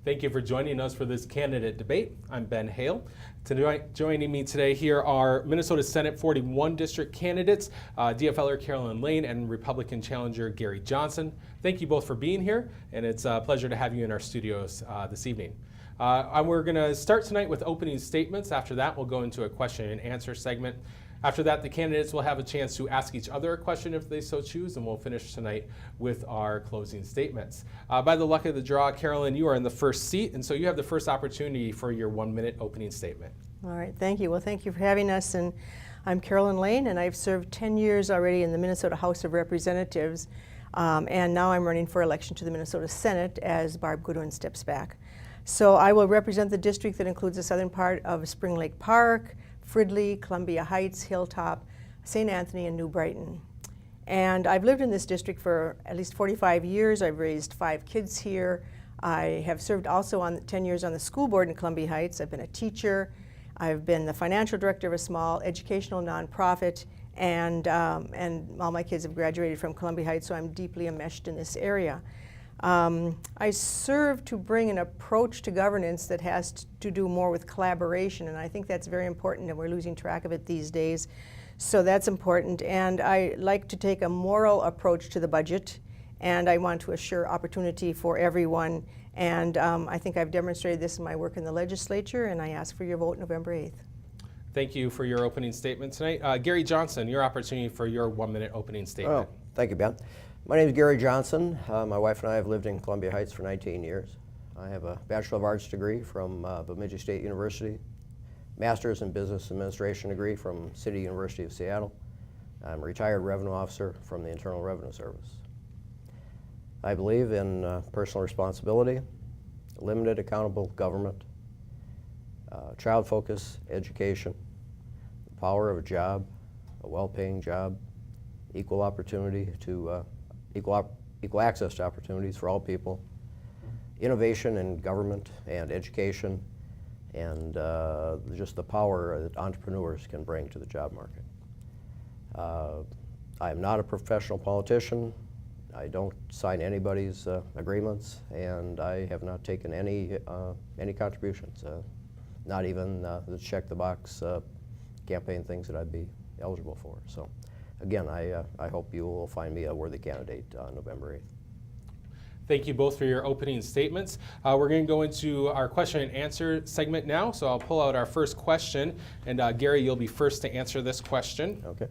Thank you for joining us for this candidate debate. I'm Ben Hale. Tonight, joining me today here are Minnesota Senate 41 district candidates, DFLer Carolyn Lane and Republican challenger Gary Johnson. Thank you both for being here, and it's a pleasure to have you in our studios this evening. We're going to start tonight with opening statements. After that, we'll go into a question and answer segment. After that, the candidates will have a chance to ask each other a question if they so choose, and we'll finish tonight with our closing statements. By the luck of the draw, Carolyn, you are in the first seat, and so you have the first opportunity for your 1-minute opening statement. All right, thank you. Well, thank you for having us. And I'm Carolyn Lane, and I've served 10 years already in the Minnesota House of Representatives, and now I'm running for election to the Minnesota Senate as Barb Goodwin steps back. So I will represent the district that includes the southern part of Spring Lake Park, Fridley, Columbia Heights, Hilltop, St. Anthony, and New Brighton. And I've lived in this district for at least 45 years. I've raised 5 kids here. I have served also on 10 years on the school board in Columbia Heights. I've been a teacher. I've been the financial director of a small educational nonprofit, and all my kids have graduated from Columbia Heights, so I'm deeply enmeshed in this area. I serve to bring an approach to governance that has to do more with collaboration, and I think that's very important, and we're losing track of it these days. So that's important, and I like to take a moral approach to the budget, and I want to assure opportunity for everyone, and I think I've demonstrated this in my work in the legislature, and I ask for your vote November 8th. Thank you for your opening statement tonight. Gary Johnson, your opportunity for your 1-minute opening statement. Oh, thank you, Ben. My name is Gary Johnson. My wife and I have lived in Columbia Heights for 19 years. I have a Bachelor of Arts degree from Bemidji State University, Master's in Business Administration degree from City University of Seattle. I'm a retired revenue officer from the Internal Revenue Service. I believe in personal responsibility, limited accountable government, child-focused education, the power of a job, a well-paying job, equal opportunity to equal access to opportunities for all people, innovation in government and education, and just the power that entrepreneurs can bring to the job market. I am not a professional politician. I don't sign anybody's agreements, and I have not taken any contributions, not even the check-the-box campaign things that I'd be eligible for. So. Again, I hope you will find me a worthy candidate on November 8th. Thank you both for your opening statements. We're going to go into our question and answer segment now. So I'll pull out our first question, and Gary, you'll be first to answer this question. Okay.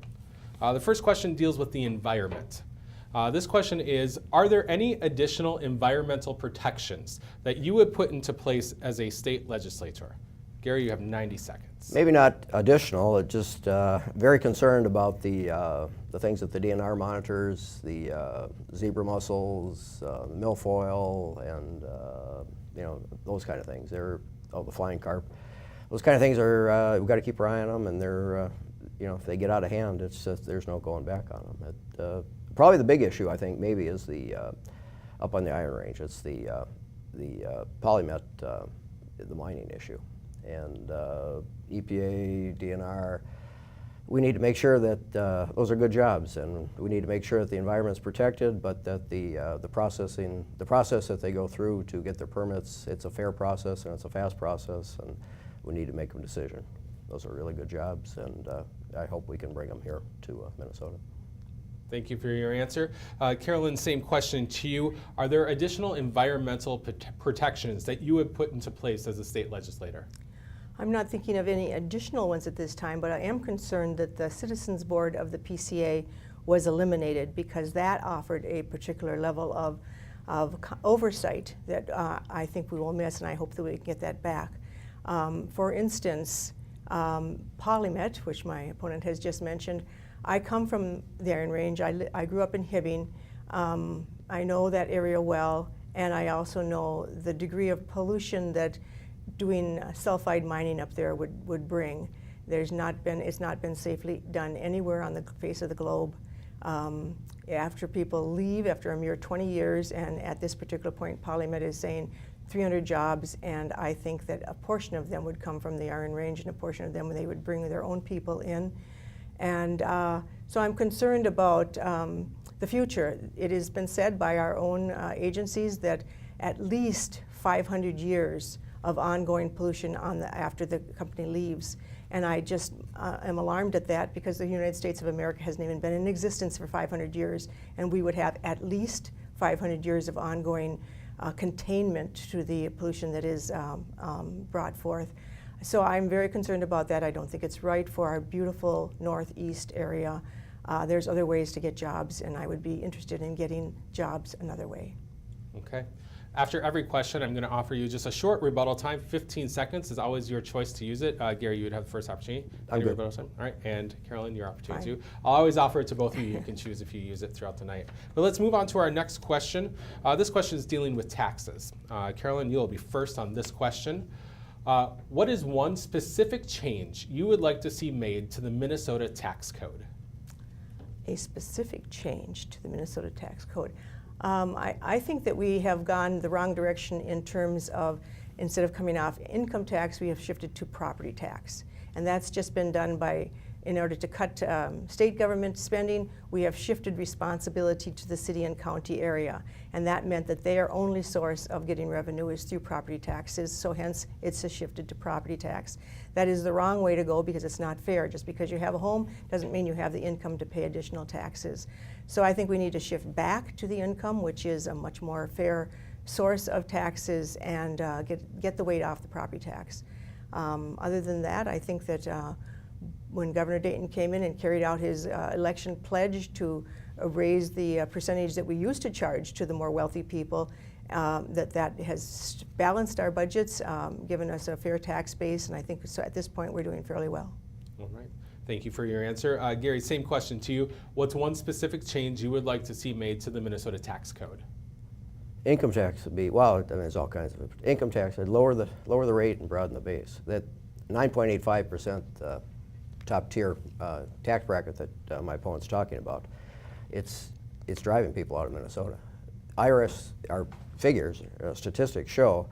The first question deals with the environment. This question is, are there any additional environmental protections that you would put into place as a state legislator? Gary, you have 90 seconds. Maybe not additional, just very concerned about the things that the DNR monitors, the zebra mussels, the milfoil, and those kind of things. The flying carp. Those kind of things are, we've got to keep our eye on them, and they're, if they get out of hand, it's just, there's no going back on them. Probably the big issue, I think, maybe is the, up on the Iron Range, it's the polymet, the mining issue. And EPA, DNR, we need to make sure that those are good jobs, and we need to make sure that the environment's protected, but that the process that they go through to get their permits, it's a fair process and it's a fast process, and we need to make a decision. Those are really good jobs, and I hope we can bring them here to Minnesota. Thank you for your answer. Carolyn, same question to you. Are there additional environmental protections that you would put into place as a state legislator? I'm not thinking of any additional ones at this time, but I am concerned that the Citizens Board of the PCA was eliminated because that offered a particular level of oversight that I think we will miss, and I hope that we can get that back. For instance, Polymet, which my opponent has just mentioned, I come from the Iron Range. I grew up in Hibbing. I know that area well, and I also know the degree of pollution that doing sulfide mining up there would bring. It's not been safely done anywhere on the face of the globe. After people leave, after a mere 20 years, and at this particular point, Polymet is saying 300 jobs, and I think that a portion of them would come from the Iron Range, and a portion of them they would bring their own people in. And so I'm concerned about the future. It has been said by our own agencies that at least 500 years of ongoing pollution after the company leaves. And I just am alarmed at that, because the United States of America hasn't even been in existence for 500 years, and we would have at least 500 years of ongoing containment to the pollution that is brought forth. So I'm very concerned about that. I don't think it's right for our beautiful northeast area. There's other ways to get jobs, and I would be interested in getting jobs another way. Okay. After every question, I'm going to offer you just a short rebuttal time. 15 seconds is always your choice to use it. Gary, you would have the first opportunity. I'm good. Rebuttal time. All right. And Carolyn, your opportunity Fine. too. I'll always offer it to both of you. You can choose if you use it throughout the night. But let's move on to our next question. This question is dealing with taxes. Carolyn, you'll be first on this question. What is one specific change you would like to see made to the Minnesota tax code? A specific change to the Minnesota tax code. I think that we have gone the wrong direction in terms of, instead of coming off income tax, we have shifted to property tax. And that's just been done in order to cut state government spending, we have shifted responsibility to the city and county area. And that meant that their only source of getting revenue is through property taxes, so hence it's shifted to property tax. That is the wrong way to go, because it's not fair. Just because you have a home doesn't mean you have the income to pay additional taxes. So I think we need to shift back to the income, which is a much more fair source of taxes, and get the weight off the property tax. Other than that, I think that when Governor Dayton came in and carried out his election pledge to raise the percentage that we used to charge to the more wealthy people, that has balanced our budgets, given us a fair tax base, and I think so at this point we're doing fairly well. All right. Thank you for your answer. Gary, same question to you. What's one specific change you would like to see made to the Minnesota tax code? Income tax would be, well, I mean, there's all kinds of it. Income tax, I'd lower the rate and broaden the base. That 9.85% top tier tax bracket that my opponent's talking about, it's driving people out of Minnesota. IRS, our figures, statistics show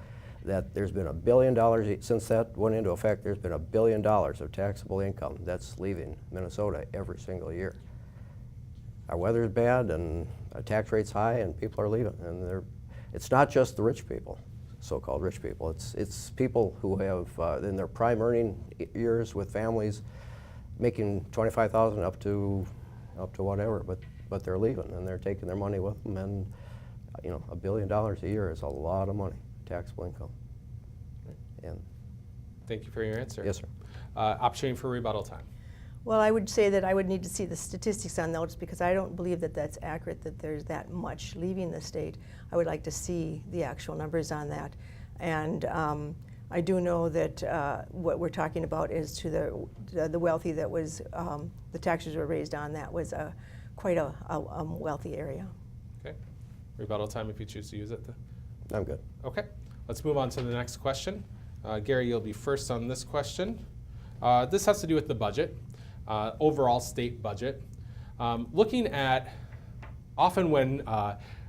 that there's been $1 billion, since that went into effect, there's been $1 billion of taxable income that's leaving Minnesota every single year. Our weather's bad and our tax rate's high and people are leaving. And it's not just the rich people, so-called rich people. It's people who have, in their prime earning years with families, making $25,000 up to whatever, but they're leaving and they're taking their money with them, and you know, $1 billion a year is a lot of money, taxable income. And thank you for your answer. yes, sir. Opportunity for rebuttal time. Well, I would say that I would need to see the statistics on those, because I don't believe that that's accurate, that there's that much leaving the state. I would like to see the actual numbers on that. And I do know that what we're talking about is to the wealthy, that was, the taxes were raised on, that was quite a wealthy area. Okay. Rebuttal time if you choose to use it. I'm good. Okay. Let's move on to the next question. Gary, you'll be first on this question. This has to do with the budget, overall state budget. Looking at often when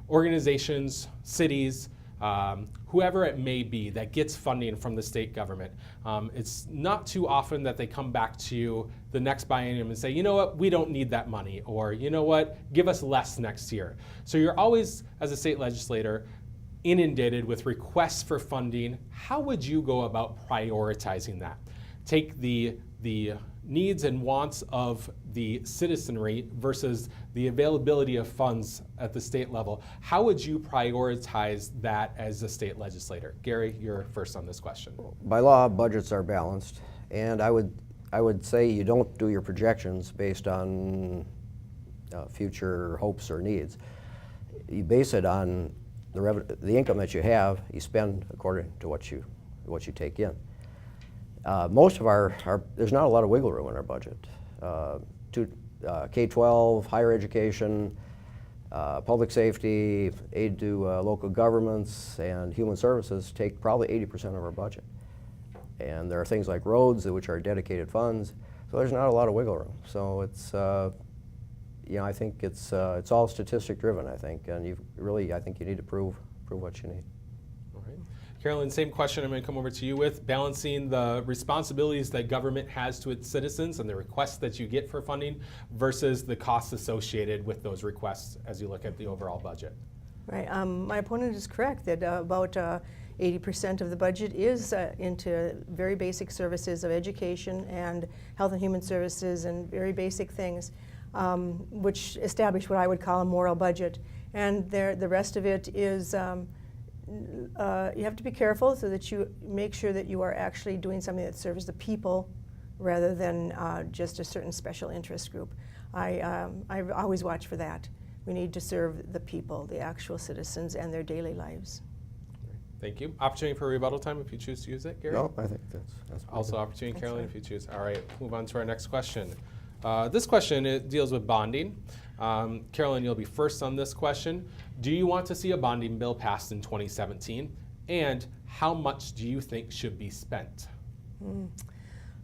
organizations, cities, whoever it may be that gets funding from the state government, it's not too often that they come back to you the next biennium and say, you know what, we don't need that money, or you know what, give us less next year. So you're always, as a state legislator, inundated with requests for funding. How would you go about prioritizing that? Take the needs and wants of the citizenry versus the availability of funds at the state level. How would you prioritize that as a state legislator? Gary, you're first on this question. By law, budgets are balanced, and I would say you don't do your projections based on future hopes or needs. You base it on the income that you have. You spend according to what you take in. Most of there's not a lot of wiggle room in our budget. K-12, higher education, public safety, aid to local governments, and human services take probably 80% of our budget. And there are things like roads, which are dedicated funds, so there's not a lot of wiggle room. So it's, you know, I think it's all statistic driven, I think, and I think you need to prove what you need. All right. Carolyn, same question I'm going to come over to you with, balancing the responsibilities that government has to its citizens and the requests that you get for funding versus the costs associated with those requests as you look at the overall budget. Right. My opponent is correct that about 80% of the budget is into very basic services of education and health and human services and very basic things, which establish what I would call a moral budget. And the rest of it is you have to be careful so that you make sure that you are actually doing something that serves the people rather than just a certain special interest group. I always watch for that. We need to serve the people, the actual citizens, and their daily lives. Thank you. Opportunity for rebuttal time if you choose to use it, Gary? No, I think that's pretty Also good. opportunity, Carolyn, fine. if you choose. All right, move on to our next question. This question it deals with bonding. Carolyn, you'll be first on this question. Do you want to see a bonding bill passed in 2017? And how much do you think should be spent?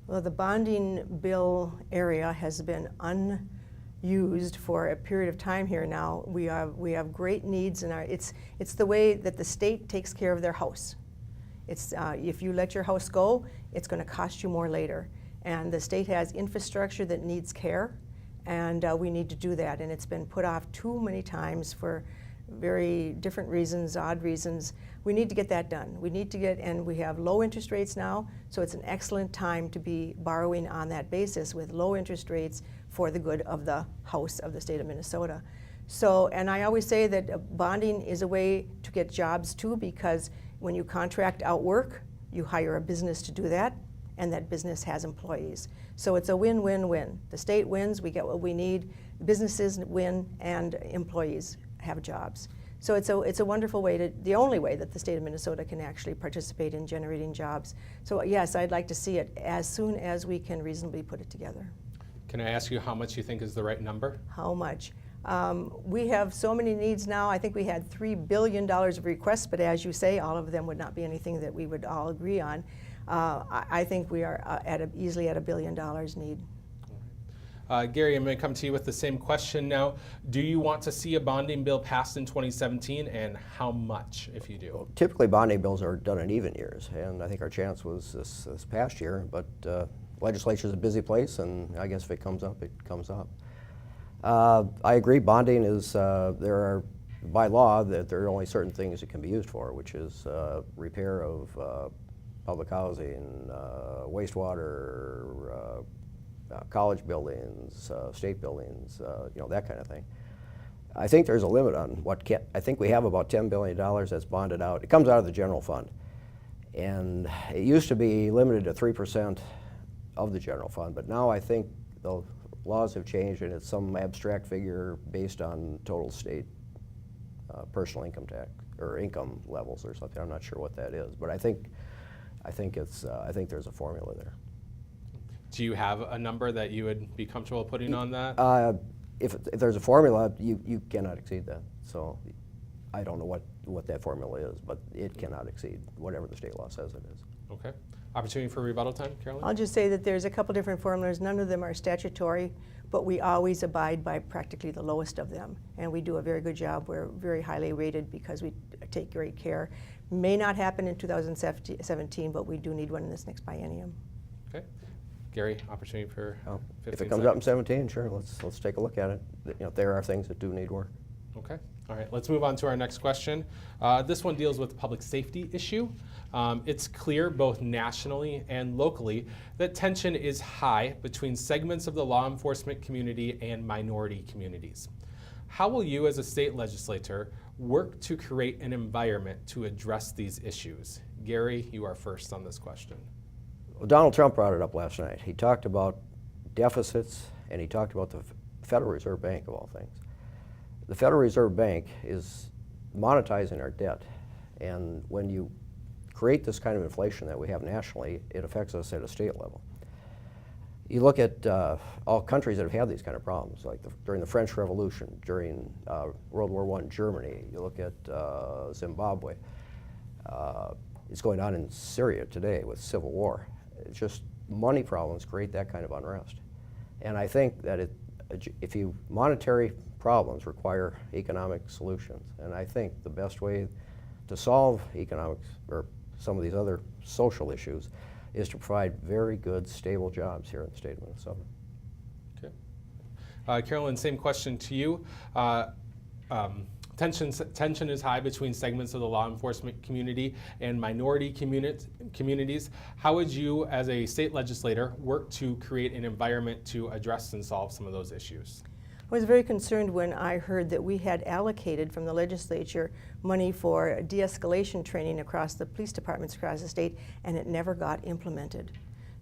Well, the bonding bill area has been unused for a period of time here now. We have great needs in our. It's the way that the state takes care of their house. It's if you let your house go, it's going to cost you more later. And the state has infrastructure that needs care, and we need to do that. And it's been put off too many times for very different reasons, odd reasons. We need to get that done. We need to get, and we have low interest rates now, so it's an excellent time to be borrowing on that basis with low interest rates for the good of the house of the state of Minnesota. So, and I always say that bonding is a way to get jobs too, because when you contract out work, you hire a business to do that, and that business has employees. So it's a win-win-win. The state wins, we get what we need, businesses win, and employees have jobs. So it's a wonderful way the only way that the state of Minnesota can actually participate in generating jobs. So yes, I'd like to see it as soon as we can reasonably put it together. Can I ask you how much you think is the right number? How much? We have so many needs now. I think we had $3 billion of requests, but as you say, all of them would not be anything that we would all agree on. I think we are easily at $1 billion need. Gary, I'm going to come to you with the same question now. Do you want to see a bonding bill passed in 2017, and how much, if you do? Typically, bonding bills are done in even years, and I think our chance was this past year, but legislature is a busy place, and I guess if it comes up, it comes up. I agree, bonding is, there are, by law, that there are only certain things it can be used for, which is repair of public housing, wastewater, college buildings, state buildings, that kind of thing. I think there's a limit on what I think we have about $10 billion that's bonded out. It comes out of the general fund. And it used to be limited to 3% of the general fund, but now I think the laws have changed and it's some abstract figure based on total state personal income tax or income levels or something. I'm not sure what that is, but I think there's a formula there. Do you have a number that you would be comfortable putting on that? If there's a formula, you cannot exceed that. So I don't know what that formula is, but it cannot exceed whatever the state law says it is. Okay. Opportunity for rebuttal time, Carolyn? I'll just say that there's a couple different formulas. None of them are statutory, but we always abide by practically the lowest of them. And we do a very good job. We're very highly rated because we take great care. May not happen in 2017, but we do need one in this next biennium. Okay. Gary, opportunity for 15 If it comes up in seconds. 17, sure, let's take a look at it. There are things that do need work. Okay. All right. Let's move on to our next question. This one deals with a public safety issue. It's clear both nationally and locally that tension is high between segments of the law enforcement community and minority communities. How will you as a state legislator work to create an environment to address these issues? Gary, you are first on this question. Well, Donald Trump brought it up last night. He talked about deficits and he talked about the Federal Reserve Bank of all things. The Federal Reserve Bank is monetizing our debt, and when you create this kind of inflation that we have nationally, it affects us at a state level. You look at all countries that have had these kind of problems, like during the French Revolution, during World War I, Germany. You look at Zimbabwe. It's going on in Syria today with civil war. It's just money problems create that kind of unrest. And I think that if monetary problems require economic solutions, and I think the best way to solve economics or some of these other social issues is to provide very good, stable jobs here in the state of Minnesota. Okay. Carolyn, same question to you. Tension is high between segments of the law enforcement community and minority communities. How would you, as a state legislator, work to create an environment to address and solve some of those issues? I was very concerned when I heard that we had allocated from the legislature money for de-escalation training across the police departments across the state, and it never got implemented.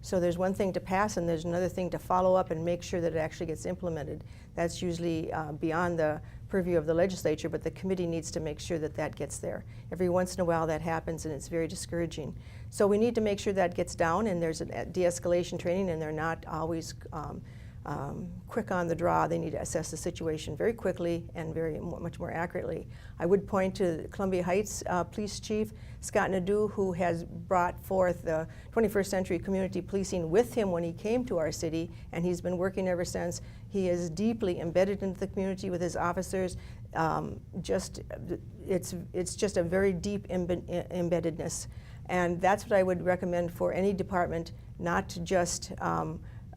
So there's one thing to pass, and there's another thing to follow up and make sure that it actually gets implemented. That's usually beyond the purview of the legislature, but the committee needs to make sure that that gets there. Every once in a while that happens, and it's very discouraging. So we need to make sure that gets down, and there's a de-escalation training, and they're not always quick on the draw. They need to assess the situation very quickly and much more accurately. I would point to Columbia Heights Police Chief Scott Nadeau, who has brought forth the 21st century community policing with him when he came to our city, and he's been working ever since. He is deeply embedded into the community with his officers. It's just a very deep embeddedness, and that's what I would recommend for any department, not to just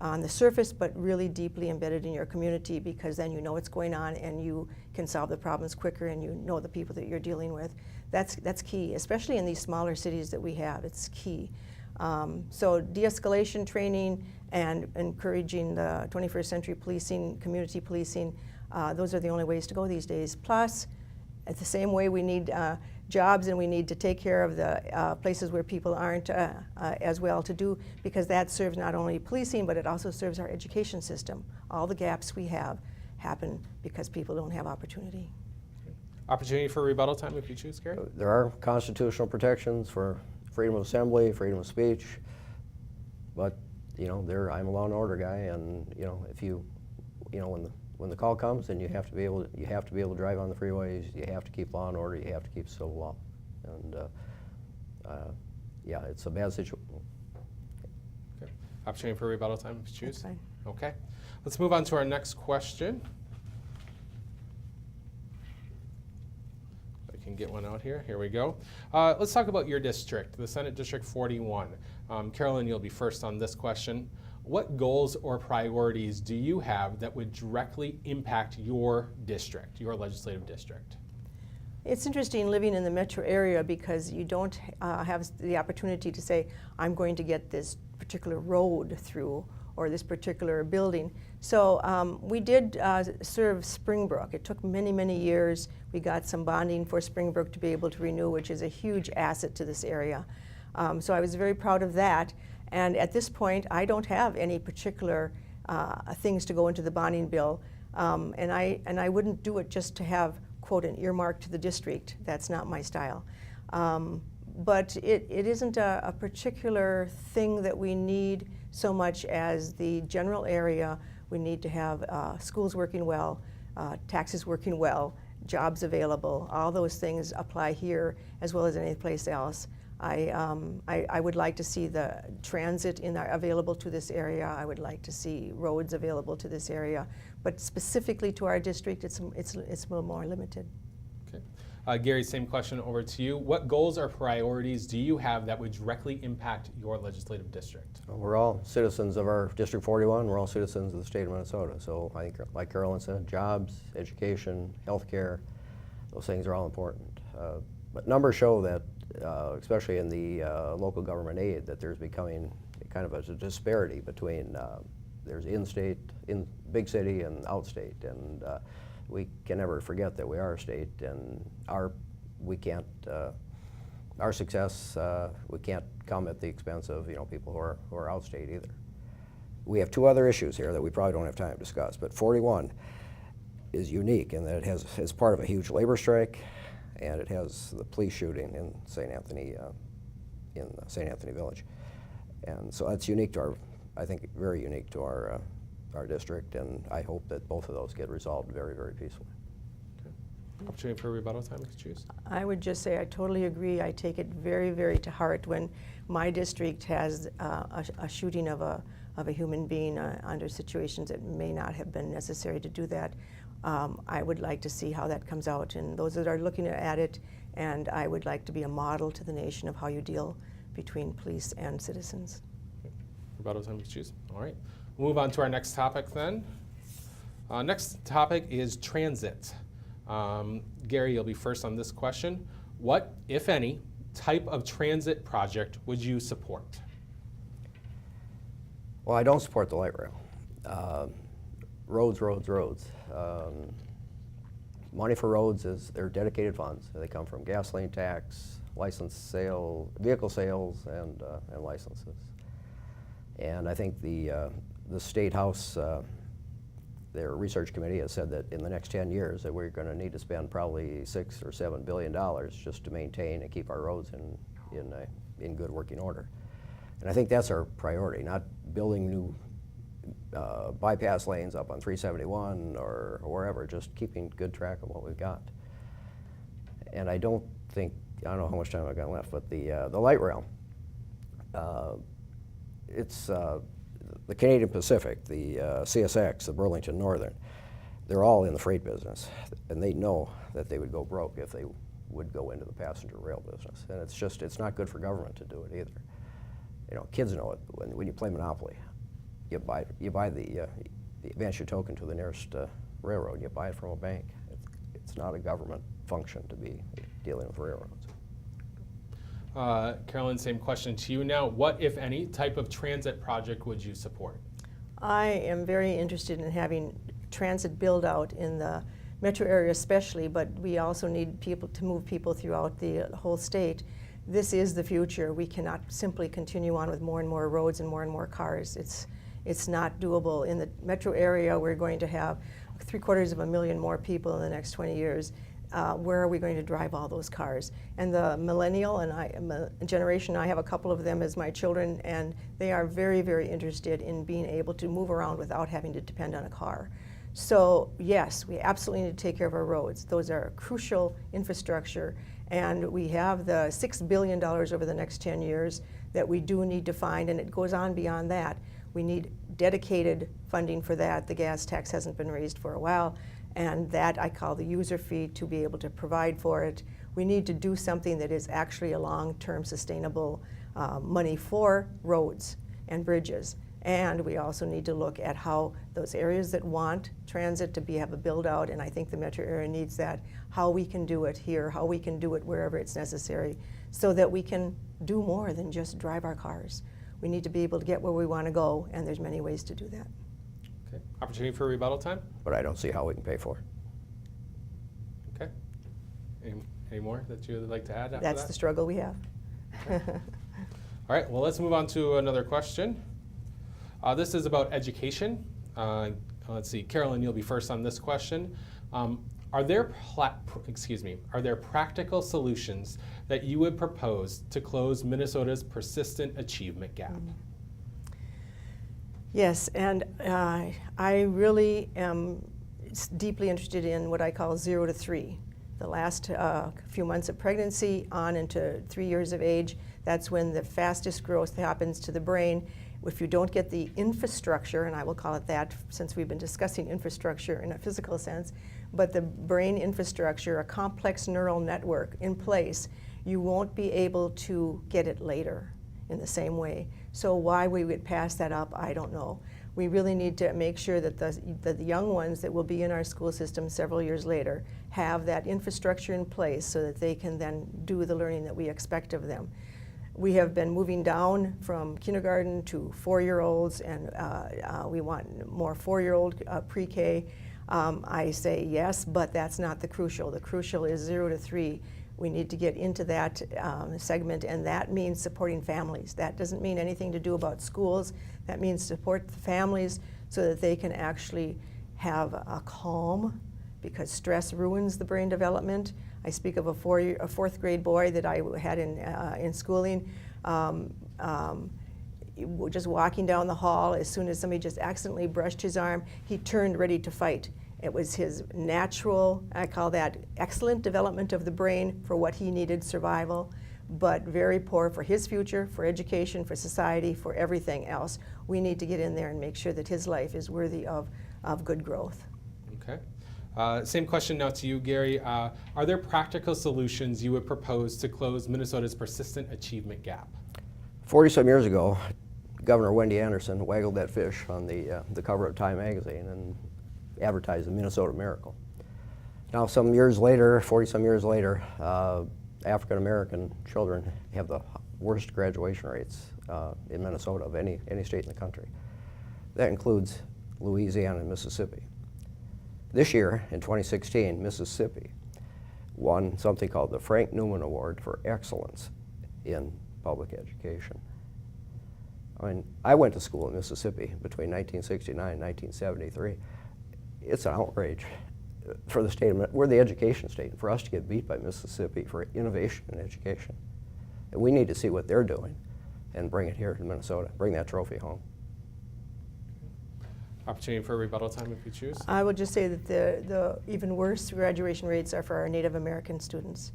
on the surface, but really deeply embedded in your community, because then you know what's going on and you can solve the problems quicker, and you know the people that you're dealing with. That's key, especially in these smaller cities that we have. It's key. So de-escalation training and encouraging the 21st century policing, community policing, those are the only ways to go these days. Plus, at the same way we need jobs, and we need to take care of the places where people aren't as well to do, because that serves not only policing, but it also serves our education system. All the gaps we have happen because people don't have opportunity. Opportunity for rebuttal time if you choose, Gary? There are constitutional protections for freedom of assembly, freedom of speech, but I'm a law and order guy, and if when the call comes, then you have to be able to drive on the freeways. You have to keep law and order. You have to keep civil law, and yeah, it's a bad situation. Okay. Opportunity for rebuttal time if you choose. That's fine. Okay. Let's move on to our next question. If I can get one out here. Here we go. Let's talk about your district, the Senate District 41. Carolyn, you'll be first on this question. What goals or priorities do you have that would directly impact your district, your legislative district? It's interesting living in the metro area, because you don't have the opportunity to say, I'm going to get this particular road through or this particular building. So we did serve Springbrook. It took many, many years. We got some bonding for Springbrook to be able to renew, which is a huge asset to this area. So I was very proud of that. And at this point, I don't have any particular things to go into the bonding bill, and I wouldn't do it just to have, quote, an earmark to the district. That's not my style. But it isn't a particular thing that we need so much as the general area. We need to have schools working well, taxes working well, jobs available. All those things apply here as well as any place else. I would like to see the transit available to this area. I would like to see roads available to this area, but specifically to our district, it's a little more limited. Okay, Gary, same question over to you. What goals or priorities do you have that would directly impact your legislative district? Well, we're all citizens of our District 41. We're all citizens of the state of Minnesota. So I think, like Carolyn said, jobs, education, healthcare, those things are all important. But numbers show that, especially in the local government aid, that there's becoming kind of a disparity between there's in-state, in big city, and outstate, and we can never forget that we are a state, and our success we can't come at the expense of people who are outstate either. We have two other issues here that we probably don't have time to discuss, but 41 is unique in that it's part of a huge labor strike, and it has the police shooting in St. Anthony Village, and so that's unique to our, I think, very unique to our district, and I hope that both of those get resolved very, very peacefully. Okay. Opportunity for rebuttal time if you choose. I would just say I totally agree. I take it very, very to heart when my district has a shooting of a human being under situations that may not have been necessary to do that. I would like to see how that comes out, and those that are looking at it, and I would like to be a model to the nation of how you deal between police and citizens. Okay. Rebuttal time if you choose. All right. We'll move on to our next topic then. Next topic is transit. Gary, you'll be first on this question. What, if any, type of transit project would you support? Well, I don't support the light rail. Roads, roads, roads. Money for roads they're dedicated funds. They come from gasoline tax, vehicle sales, and licenses. And I think the State House, their research committee has said that in the next 10 years that we're going to need to spend probably $6 or $7 billion just to maintain and keep our roads in good working order. And I think that's our priority, not building new bypass lanes up on 371 or wherever, just keeping good track of what we've got. And I don't know how much time I've got left, but the light rail, it's the Canadian Pacific, the CSX, the Burlington Northern, they're all in the freight business, and they know that they would go broke if they would go into the passenger rail business. And it's not good for government to do it either. You know, kids know it. When you play Monopoly, you buy the advance your token to the nearest railroad. You buy it from a bank. It's not a government function to be dealing with railroads. Carolyn, same question to you now. What, if any, type of transit project would you support? I am very interested in having transit build out in the metro area especially, but we also need people to move people throughout the whole state. This is the future. We cannot simply continue on with more and more roads and more cars. It's not doable. In the metro area, we're going to have 750,000 more people in the next 20 years. Where are we going to drive all those cars? And the millennial generation, I have a couple of them as my children, and they are very, very interested in being able to move around without having to depend on a car. So yes, we absolutely need to take care of our roads. Those are crucial infrastructure, and we have the $6 billion over the next 10 years that we do need to find, and it goes on beyond that. We need dedicated funding for that. The gas tax hasn't been raised for a while, and that I call the user fee to be able to provide for it. We need to do something that is actually a long-term sustainable money for roads and bridges. And we also need to look at how those areas that want transit to have a build out, and I think the metro area needs that, how we can do it here, how we can do it wherever it's necessary, so that we can do more than just drive our cars. We need to be able to get where we want to go, and there's many ways to do that. Okay. Opportunity for rebuttal time? But I don't see how we can pay for it. Okay. Any more that you would like to add after That's that? the struggle we have. All right, well, let's move on to another question. This is about education. Let's see, Carolyn, you'll be first on this question. Are there practical solutions that you would propose to close Minnesota's persistent achievement gap? Yes, and I really am deeply interested in what I call 0 to 3. The last few months of pregnancy on into 3 years of age, that's when the fastest growth happens to the brain. If you don't get the infrastructure, and I will call it that since we've been discussing infrastructure in a physical sense, but the brain infrastructure, a complex neural network in place, you won't be able to get it later in the same way. So why we would pass that up, I don't know. We really need to make sure that the young ones that will be in our school system several years later have that infrastructure in place so that they can then do the learning that we expect of them. We have been moving down from kindergarten to 4-year-olds, and we want more 4-year-old pre-K. I say yes, but that's not the crucial. The crucial is 0 to 3. We need to get into that segment, and that means supporting families. That doesn't mean anything to do about schools. That means support the families so that they can actually have a calm, because stress ruins the brain development. I speak of a 4th grade boy that I had in schooling. Just walking down the hall, as soon as somebody just accidentally brushed his arm, he turned ready to fight. It was his natural, I call that excellent development of the brain for what he needed, survival, but very poor for his future, for education, for society, for everything else. We need to get in there and make sure that his life is worthy of good growth. Okay. Same question now to you, Gary. Are there practical solutions you would propose to close Minnesota's persistent achievement gap? 40-some years ago, Governor Wendy Anderson waggled that fish on the cover of Time magazine and advertised the Minnesota Miracle. Now, some years later, 40-some years later, African-American children have the worst graduation rates in Minnesota of any state in the country. That includes Louisiana and Mississippi. This year, in 2016, Mississippi won something called the Frank Newman Award for Excellence in Public Education. I mean, I went to school in Mississippi between 1969 and 1973. It's an outrage for the state of, we're the education state, and for us to get beat by Mississippi for innovation in education. And we need to see what they're doing and bring it here to Minnesota, bring that trophy home. Opportunity for rebuttal time if you choose. I will just say that the even worse graduation rates are for our Native American students.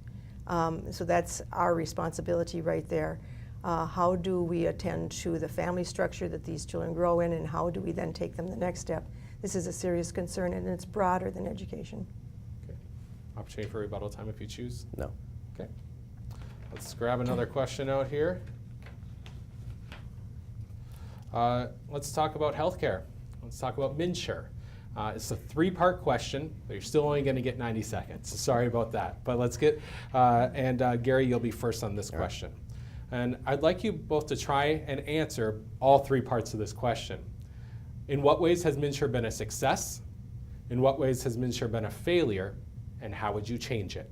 So that's our responsibility right there. How do we attend to the family structure that these children grow in, and how do we then take them the next step? This is a serious concern, and it's broader than education. Okay. Opportunity for rebuttal time if you choose. No. Okay. Let's grab another question out here. Let's talk about healthcare. Let's talk about MNsure. It's a three-part question, but you're still only going to get 90 seconds. Sorry about that. But let's get, Gary, you'll be first on this question. And I'd like you both to try and answer all three parts of this question. In what ways has MNsure been a success? In what ways has MNsure been a failure? And how would you change it?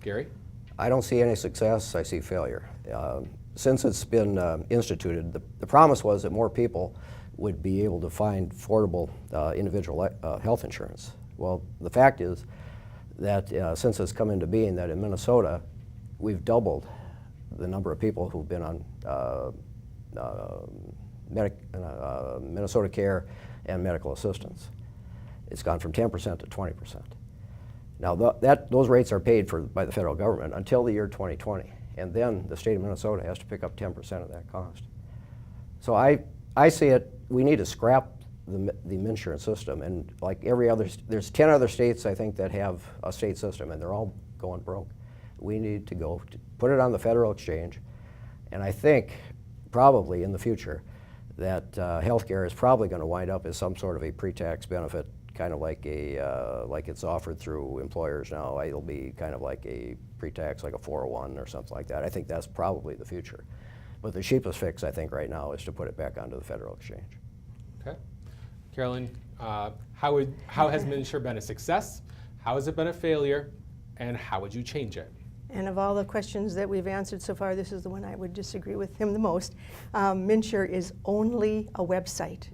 Gary? I don't see any success, I see failure. Since it's been instituted, the promise was that more people would be able to find affordable individual health insurance. Well, the fact is that since it's come into being, that in Minnesota, we've doubled the number of people who've been on Minnesota Care and medical assistance. It's gone from 10% to 20%. Now those rates are paid for by the federal government until the year 2020, and then the state of Minnesota has to pick up 10% of that cost. So I see it, we need to scrap the MNsure system, and like every other, there's 10 other states I think that have a state system, and they're all going broke. We need to go put it on the federal exchange, and I think probably in the future that healthcare is probably going to wind up as some sort of a pre-tax benefit, kind of like like it's offered through employers now. It'll be kind of like a pre-tax, like a 401 or something like that. I think that's probably the future. But the cheapest fix, I think, right now is to put it back onto the federal exchange. Okay. Carolyn, how has MNsure been a success? How has it been a failure? And how would you change it? And of all the questions that we've answered so far, this is the one I would disagree with him the most. MNsure is only a website.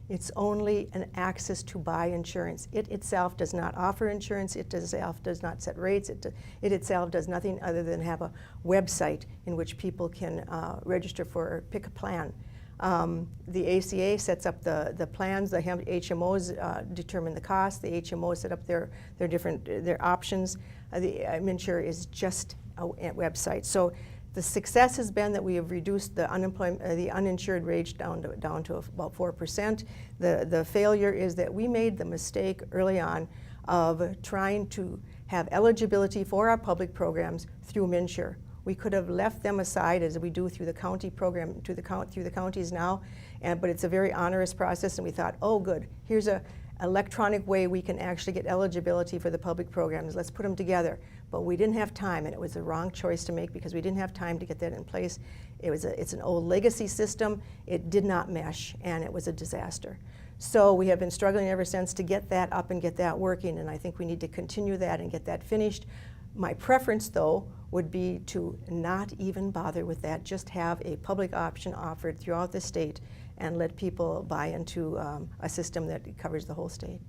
It's only an access to buy insurance. It itself does not offer insurance. It itself does not set rates. It itself does nothing other than have a website in which people can register for or pick a plan. The ACA sets up the plans. The HMOs determine the cost. The HMOs set up their options. The MNsure is just a website. So the success has been that we have reduced the uninsured rate down to about 4%. The failure is that we made the mistake early on of trying to have eligibility for our public programs through MNsure. We could have left them aside as we do through the county program, through the counties now, but it's a very onerous process, and we thought, oh good, here's a electronic way we can actually get eligibility for the public programs. Let's put them together. But we didn't have time, and it was the wrong choice to make because we didn't have time to get that in place. It's an old legacy system. It did not mesh, and it was a disaster. So we have been struggling ever since to get that up and get that working, and I think we need to continue that and get that finished. My preference, though, would be to not even bother with that, just have a public option offered throughout the state and let people buy into a system that covers the whole state.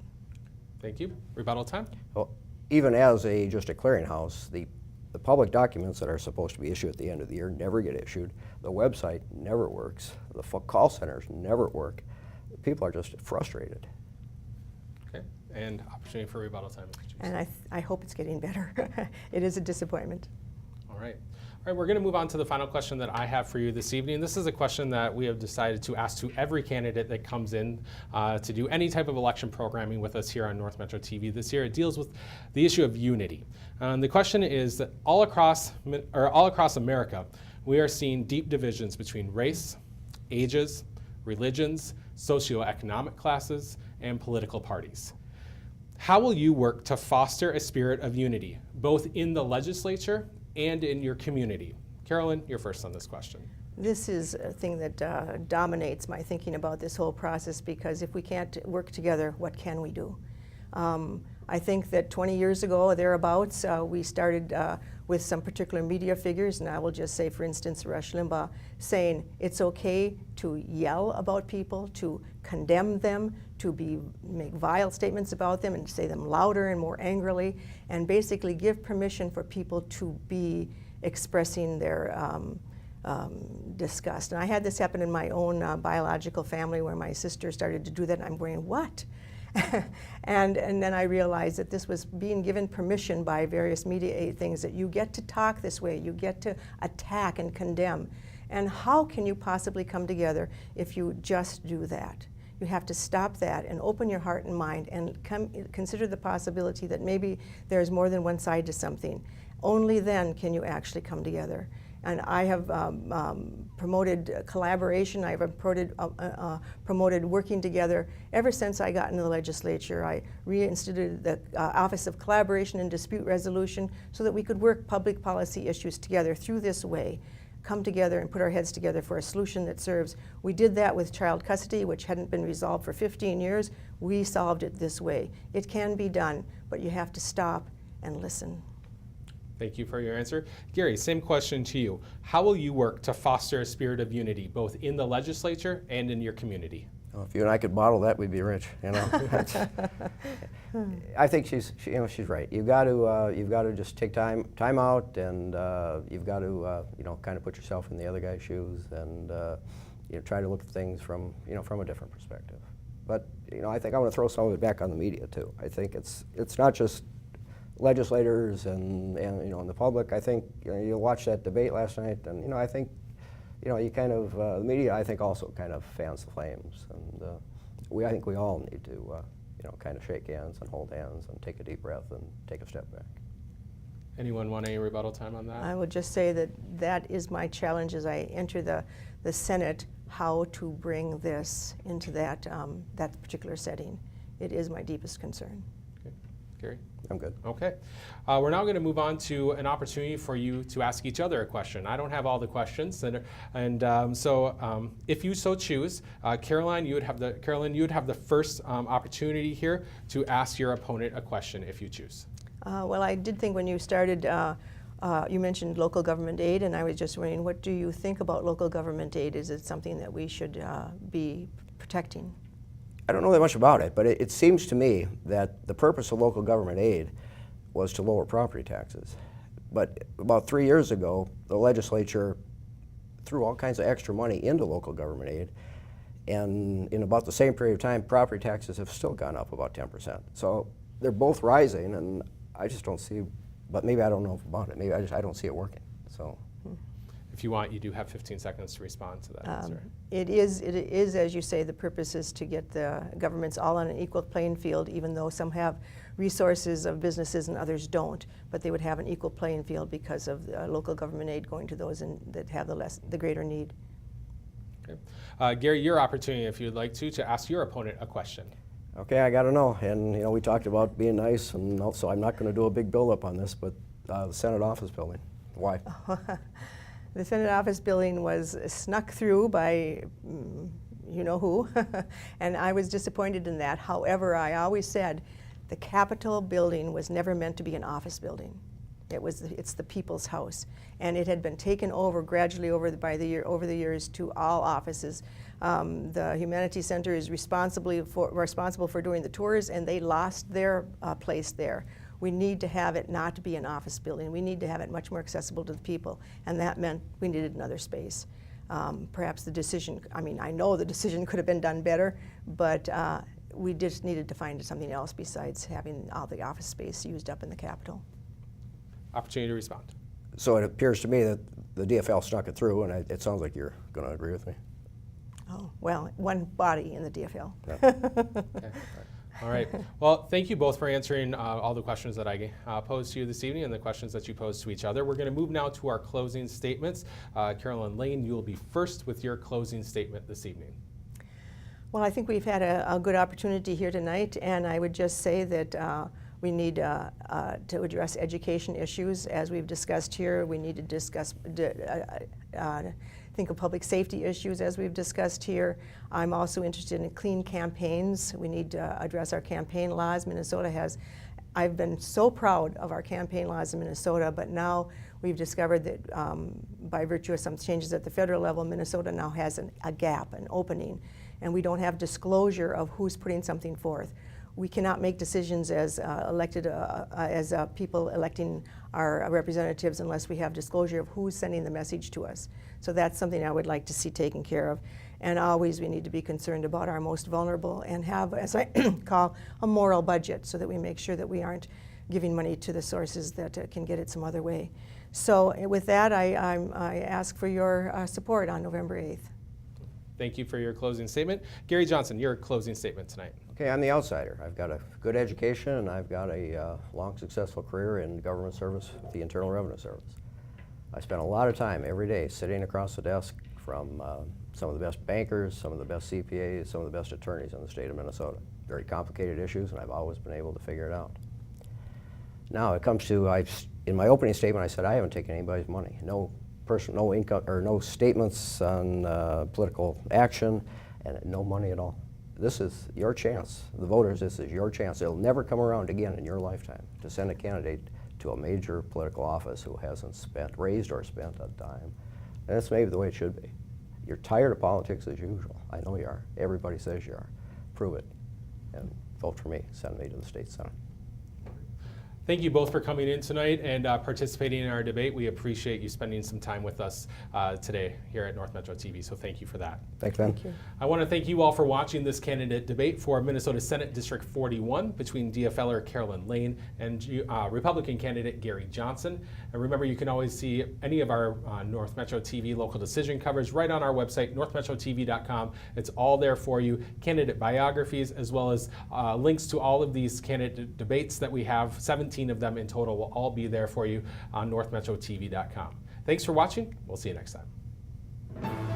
Thank you. Rebuttal time? Well, even as just a clearinghouse, the public documents that are supposed to be issued at the end of the year never get issued. The website never works. The call centers never work. People are just frustrated. Okay. And opportunity for rebuttal time. If you choose. And I hope it's getting better. It is a disappointment. All right. All right, we're going to move on to the final question that I have for you this evening. This is a question that we have decided to ask to every candidate that comes in to do any type of election programming with us here on North Metro TV this year. It deals with the issue of unity. The question is that all across America, we are seeing deep divisions between race, ages, religions, socioeconomic classes, and political parties. How will you work to foster a spirit of unity, both in the legislature and in your community? Carolyn, you're first on this question. This is a thing that dominates my thinking about this whole process, because if we can't work together, what can we do? I think that 20 years ago, thereabouts, we started with some particular media figures, and I will just say, for instance, Rush Limbaugh, saying it's okay to yell about people, to condemn them, to make vile statements about them and say them louder and more angrily, and basically give permission for people to be expressing their disgust. And I had this happen in my own biological family, where my sister started to do that, and I'm going, what? and then I realized that this was being given permission by various media things, that you get to talk this way, you get to attack and condemn. And how can you possibly come together if you just do that? You have to stop that and open your heart and mind and consider the possibility that maybe there's more than one side to something. Only then can you actually come together. And I have promoted collaboration. I have promoted working together. Ever since I got into the legislature, I reinstituted the Office of Collaboration and Dispute Resolution so that we could work public policy issues together through this way, come together and put our heads together for a solution that serves. We did that with child custody, which hadn't been resolved for 15 years. We solved it this way. It can be done, but you have to stop and listen. Thank you for your answer. Gary, same question to you. How will you work to foster a spirit of unity, both in the legislature and in your community? Well, if you and I could model that, we'd be rich. You know, I think she's right. You've got to just take time out, and you've got to kind of put yourself in the other guy's shoes, and try to look at things from a different perspective. But I think I want to throw some of it back on the media too. I think it's not just legislators and the public. I think you watch that debate last night, and I think you kind of the media, I think, also kind of fans the flames, and I think we all need to kind of shake hands and hold hands and take a deep breath and take a step back. Anyone want any rebuttal time on that? I would just say that is my challenge as I enter the Senate, how to bring this into that particular setting. It is my deepest concern. Okay. Gary? I'm good. Okay. We're now going to move on to an opportunity for you to ask each other a question. I don't have all the questions, so if you so choose, Carolyn, you would have the first opportunity here to ask your opponent a question if you choose. Well, I did think when you started, you mentioned local government aid, and I was just wondering, what do you think about local government aid? Is it something that we should be protecting? I don't know that much about it, but it seems to me that the purpose of local government aid was to lower property taxes. But about 3 years ago, the legislature threw all kinds of extra money into local government aid, and in about the same period of time, property taxes have still gone up about 10%. So they're both rising, and I just don't see, but maybe I don't know about it. Maybe I don't see it working. So. If you want, you do have 15 seconds to respond to that answer. It is, as you say, the purpose is to get the governments all on an equal playing field, even though some have resources of businesses and others don't. But they would have an equal playing field because of local government aid going to those that have the greater need. Okay. Gary, your opportunity, if you'd like to ask your opponent a question. Okay, I got to know. And we talked about being nice, and also I'm not going to do a big build-up on this, but the Senate office building, why? The Senate office building was snuck through by you-know-who, and I was disappointed in that. However, I always said the Capitol building was never meant to be an office building. It's the people's house, and it had been taken over gradually over the years to all offices. The Humanities Center is responsible for doing the tours, and they lost their place there. We need to have it not to be an office building. We need to have it much more accessible to the people, and that meant we needed another space. Perhaps the decision, I know the decision could have been done better, but we just needed to find something else besides having all the office space used up in the Capitol. Opportunity to respond. So it appears to me that the DFL snuck it through, and it sounds like you're going to agree with me. Oh, well, one body in the DFL. Yeah. Okay. All right. Well, thank you both for answering all the questions that I posed to you this evening and the questions that you posed to each other. We're going to move now to our closing statements. Carolyn Lane, you will be first with your closing statement this evening. Well, I think we've had a good opportunity here tonight, and I would just say that we need to address education issues as we've discussed here. We need to discuss, think of public safety issues as we've discussed here. I'm also interested in clean campaigns. We need to address our campaign laws. Minnesota has, I've been so proud of our campaign laws in Minnesota, but now we've discovered that by virtue of some changes at the federal level, Minnesota now has a gap, an opening, and we don't have disclosure of who's putting something forth. We cannot make decisions as people electing our representatives unless we have disclosure of who's sending the message to us. So that's something I would like to see taken care of. And always we need to be concerned about our most vulnerable and have, as I call, a moral budget so that we make sure that we aren't giving money to the sources that can get it some other way. So with that, I ask for your support on November 8th. Thank you for your closing statement. Gary Johnson, your closing statement tonight. Okay, I'm the outsider. I've got a good education and I've got a long, successful career in government service with the Internal Revenue Service. I spend a lot of time every day sitting across the desk from some of the best bankers, some of the best CPAs, some of the best attorneys in the state of Minnesota. Very complicated issues, and I've always been able to figure it out. Now it comes to, in my opening statement, I said I haven't taken anybody's money. No income or no statements on political action, and no money at all. This is your chance. The voters, this is your chance. It'll never come around again in your lifetime to send a candidate to a major political office who hasn't raised or spent a dime. And that's maybe the way it should be. You're tired of politics as usual. I know you are. Everybody says you are. Prove it. And vote for me. Send me to the state senate. Thank you both for coming in tonight and participating in our debate. We appreciate you spending some time with us today here at North Metro TV, so thank you for that. Thanks, Ben. Thank you. I want to thank you all for watching this candidate debate for Minnesota Senate District 41 between DFLer Carolyn Lane and Republican candidate Gary Johnson. And remember, you can always see any of our North Metro TV local decision coverage right on our website, northmetrotv.com. It's all there for you, candidate biographies, as well as links to all of these candidate debates that we have. 17 of them in total will all be there for you on northmetrotv.com. Thanks for watching. We'll see you next time.